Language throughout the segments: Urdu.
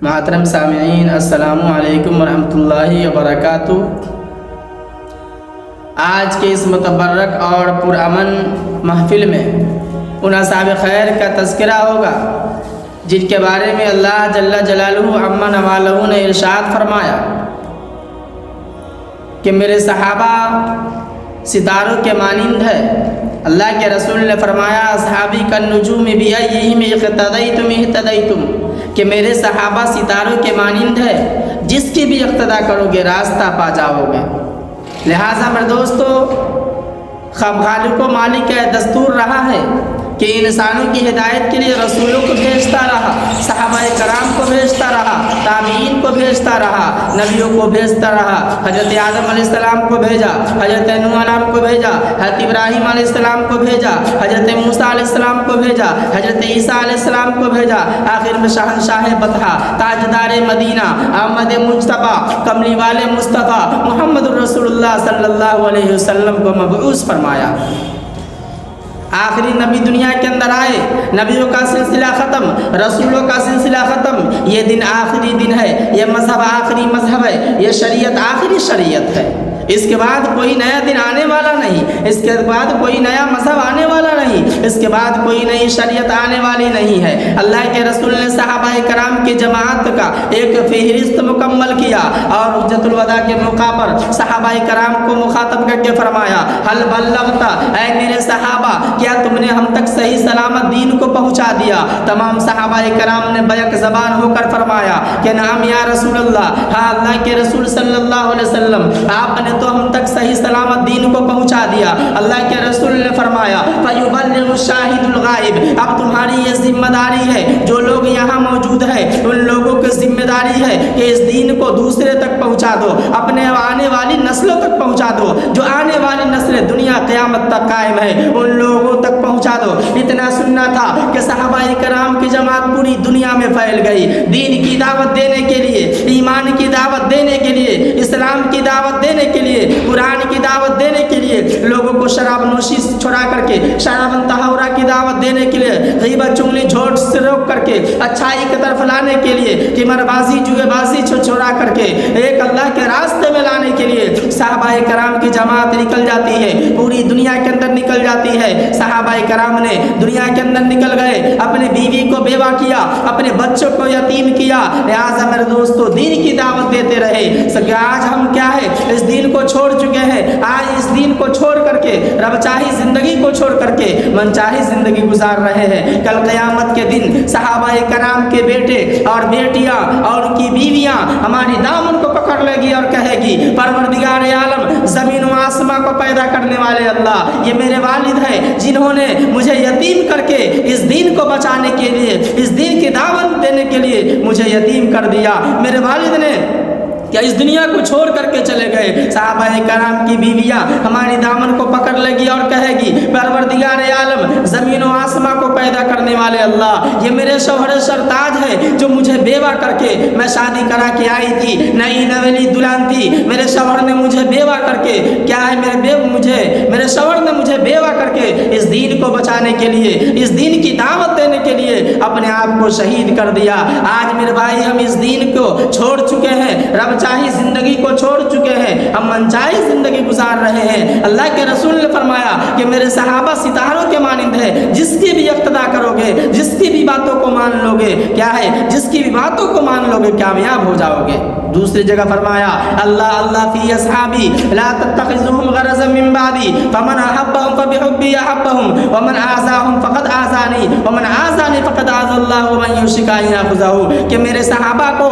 محترم سامعین، السلام علیکم ورحمۃ اللہ وبرکاتہ۔ آج کے اس متبرک اور پرامن محفل میں ان اصحاب خیر کا تذکرہ ہوگا جن کے بارے میں اللہ جل جلالہ عما نوالہ نے ارشاد فرمایا کہ میرے صحابہ ستاروں کے مانند ہے۔ اللہ کے رسول نے فرمایا اصحابی کالنجوم بأیہم اقتدیتم اہتدیتم، کہ میرے صحابہ ستاروں کے مانند ہے، جس کی بھی اقتدا کرو گے راستہ پا جاؤ گے۔ لہٰذا میرے دوستو، خالق و مالک کا دستور رہا ہے کہ انسانوں کی ہدایت کے لیے رسولوں کو بھیجتا رہا، صحابہ کرام کو بھیجتا رہا، تابعین کو بھیجتا رہا، نبیوں کو بھیجتا رہا۔ حضرت آدم علیہ السلام کو بھیجا، حضرت نوح علیہ السلام کو بھیجا، حضرت ابراہیم علیہ السلام کو بھیجا، حضرت موسیٰ علیہ السلام کو بھیجا، حضرت عیسیٰ علیہ السلام کو بھیجا، آخر میں شہنشاہ بطحہ، تاجدار مدینہ، احمد مجتبیٰ، کملی والے مصطفیٰ محمد رسول اللہ صلی اللہ علیہ وسلم کو مبعوث فرمایا۔ آخری نبی دنیا کے اندر آئے، نبیوں کا سلسلہ ختم، رسولوں کا سلسلہ ختم۔ یہ دن آخری دن ہے، یہ مذہب آخری مذہب ہے، یہ شریعت آخری شریعت ہے۔ اس کے بعد کوئی نیا دن آنے والا نہیں، اس کے بعد کوئی نیا مذہب آنے والا نہیں، اس کے بعد کوئی نئی شریعت آنے والی نہیں ہے۔ اللہ کے رسول نے صحابہ کرام کی جماعت کا ایک فہرست مکمل کیا اور حجۃ الوداع کے موقع پر صحابہ کرام کو مخاطب کر کے فرمایا، حل بلغت، اے میرے صحابہ، کیا تم نے ہم تک صحیح سلامت دین کو پہنچا دیا؟ تمام صحابہ کرام نے بیک زبان ہو کر فرمایا کہ نعم یا رسول اللہ، ہاں اللہ کے رسول صلی اللہ علیہ وسلم، آپ نے تو ہم تک صحیح سلامت دین کو پہنچا دیا۔ اللہ کے رسول نے فرمایا فَيُبَلِّغُ الشَّاهِدُ الْغَائِبُ، اب تمہاری یہ ذمہ داری ہے، جو لوگ یہاں موجود ہیں ان لوگوں کی ذمہ داری ہے کہ اس دین کو دوسرے تک پہنچا دو، اپنے آنے والی نسلوں تک پہنچا دو، جو آنے والی نسلیں دنیا قیامت تک قائم ہے ان لوگوں تک پہنچا دو۔ اتنا سننا تھا کہ صحابہ کرام کی جماعت پوری دنیا میں پھیل گئی، دین کی دعوت دینے کے لیے، ایمان کی دعوت دینے کے لیے، اسلام کی دعوت دینے کے لیے، قرآن کی دعوت دینے کے لیے، لوگوں کو شراب نوشی چھڑا کر کے شراب تہورا کی دعوت دینے کے لیے، غیبت چغلی جھوٹ سے روک کر کے اچھائی کی طرف لانے کے لیے، قمار بازی جوئے بازی چھڑا کر کے ایک اللہ کے راستے میں لانے کے لیے صحابہ کرام کی جماعت نکل جاتی ہے، پوری دنیا کے اندر نکل جاتی ہے۔ صحابہ کرام نے دنیا کے اندر نکل گئے، اپنے بیوی کو بیوہ کیا، اپنے بچوں کو یتیم کیا۔ لہٰذا میرے دوستو، دین کی دعوت دیتے رہے۔ آج ہم کیا ہے، اس دین کو چھوڑ چکے ہیں۔ آج اس دین کو چھوڑ کر کے، رب چاہی زندگی کو چھوڑ کر کے من چاہی زندگی گزار رہے ہیں۔ کل قیامت کے دن صحابہ کرام کے بیٹے اور بیٹیاں اور ان کی بیویاں ہماری دامن کو پکڑ لے گی اور کہے گی پروردگار عالم، زمین و آسمان کو پیدا کرنے والے اللہ، یہ میرے والد ہیں جنہوں نے مجھے یتیم کر کے اس دین کو بچانے کے لیے، اس دین کی دعوت دینے کے لیے مجھے یتیم کر دیا۔ میرے والد نے کیا اس دنیا کو چھوڑ کر کے چلے گئے۔ صحابہ کرام کی بیویاں ہماری دامن کو پکڑ لے گی اور کہے گی پروردگار عالم، زمین و آسمان کو پیدا کرنے والے اللہ، یہ میرے شوہر سرتاج ہے جو مجھے بیوہ کر کے میں شادی کرا کے آئی تھی، نئی نویلی دلہن تھی، میرے شوہر نے مجھے بیوہ کر کے کیا ہے، میرے شوہر نے مجھے بیوہ کر کے اس دین کو بچانے کے لیے، اس دین کی دعوت دینے کے لیے اپنے آپ کو شہید کر دیا۔ آج میرے بھائی، ہم اس دین کو چھوڑ چکے ہیں، رب چاہی زندگی کو چھوڑ چکے ہیں، ہم منچاہی زندگی گزار رہے ہیں۔ اللہ کے رسول نے فرمایا کہ میرے صحابہ ستاروں کے مانند ہے، جس کی بھی اقتدا کرو گے، جس کی بھی باتوں کو مان لو گے، کیا ہے، جس کی بھی باتوں کو مان لو گے کامیاب ہو جاؤ گے۔ دوسری جگہ فرمایا اللہ اللہ فی اصحابی لا تتخذوهم غرضا من بعدی فمن احبهم فبحبی احبهم ومن آذاهم فقد آذانی ومن آذانی فقد آذى اللہ ومن یشرک ان یاخذہ، کہ میرے صحابہ کو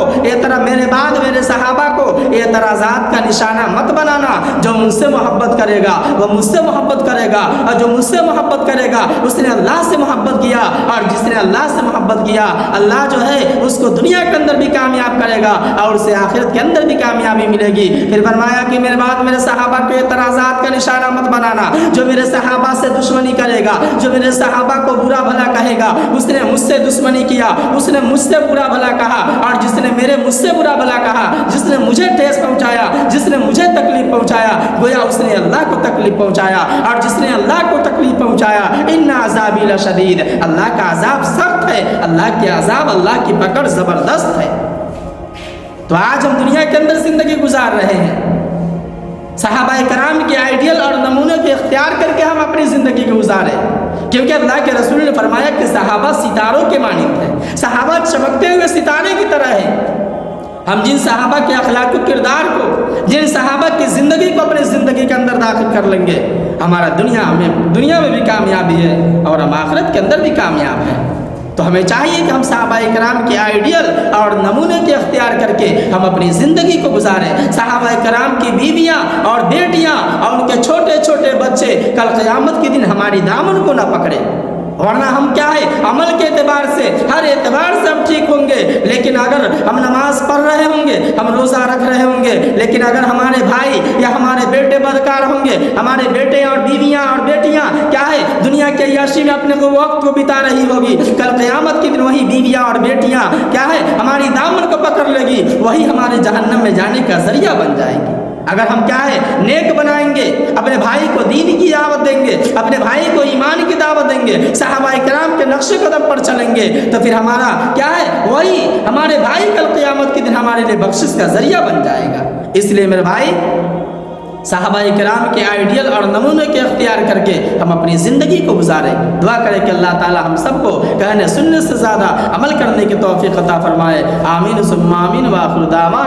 میرے بعد میرے صحابہ کو اعتراضات کا نشانہ مت بنانا۔ جو مجھ سے محبت کرے گا وہ مجھ سے محبت کرے گا، اور جو مجھ سے محبت کرے گا اس نے اللہ سے محبت کیا، اور جس نے اللہ سے محبت کیا اللہ جو ہے اس کو دنیا کے اندر بھی کامیاب کرے گا اور اسے آخرت کے اندر بھی کامیابی ملے گی۔ پھر فرمایا کہ میرے بعد میرے صحابہ کے اعتراضات کا نشانہ مت بنانا۔ جو میرے صحابہ سے دشمنی کرے گا، جو میرے صحابہ کو برا بھلا کہے گا، اس نے مجھ سے دشمنی کیا، اس نے مجھ سے برا بھلا کہا، اور جس نے مجھ سے برا بھلا کہا، جس نے مجھے ٹھیس پہنچایا، جس نے مجھے تکلیف پہنچایا، گویا اس نے اللہ کو تکلیف پہنچایا، اور جس نے اللہ کو تکلیف پہنچایا ان عذابی لشدید، اللہ کا عذاب سخت ہے، اللہ کے عذاب، اللہ کی پکڑ زبردست ہے۔ تو آج ہم دنیا کے اندر زندگی گزار رہے ہیں، صحابہ کرام کے آئیڈیل اور نمونے کو اختیار کر کے ہم اپنی زندگی کو گزارے، کیونکہ اللہ کے رسول نے فرمایا کہ صحابہ ستاروں کے مانند ہیں، صحابہ چمکتے ہوئے ستارے کی طرح ہیں۔ ہم جن صحابہ کے اخلاق و کردار کو، جن صحابہ کی زندگی کو اپنی زندگی کے اندر داخل کر لیں گے، ہمارا دنیا میں بھی کامیابی ہے اور ہم آخرت کے اندر بھی کامیاب ہیں۔ تو ہمیں چاہیے کہ ہم صحابہ کرام کے آئیڈیل اور نمونے کے اختیار کر کے ہم اپنی زندگی کو گزاریں۔ صحابہ کرام کی بیویاں اور بیٹیاں اور ان کے چھوٹے چھوٹے بچے کل قیامت کے دن ہماری دامن کو نہ پکڑے، ورنہ ہم کیا ہے، عمل کے اعتبار سے ہر اعتبار سے ہم ٹھیک ہوں گے، لیکن اگر ہم نماز پڑھ رہے ہوں گے، ہم روزہ رکھ رہے ہوں گے، لیکن اگر ہمارے بھائی یا ہمارے بیٹے بدکار ہوں گے، ہمارے بیٹے اور بیویاں اور بیٹیاں کیا ہے، دنیا کے عیاشی میں اپنے وقت کو بتا رہی ہوگی، کل قیامت کے دن وہی بیویاں اور بیٹیاں کیا ہے، ہماری دامن کو پکڑ لے گی، وہی ہمارے جہنم میں جانے کا ذریعہ بن جائے گی۔ اگر ہم کیا ہے، نیک بنائیں گے، اپنے بھائی کو دین کی دعوت دیں گے، اپنے بھائی کو ایمان کی دعوت دیں گے، صحابہ کرام کے نقش قدم پر چلیں گے، تو پھر ہمارا کیا ہے، وہی ہمارے بھائی کل قیامت کے دن ہمارے لیے بخشش کا ذریعہ بن جائے گا۔ اس لیے میرے بھائی، صحابہ کرام کے آئیڈیل اور نمونے کے اختیار کر کے ہم اپنی زندگی کو گزاریں۔ دعا کریں کہ اللہ تعالی ہم سب کو کہنے سننے سے زیادہ عمل کرنے کی توفیق عطا فرمائے۔ آمین ثم آمین، وآخر دعوانا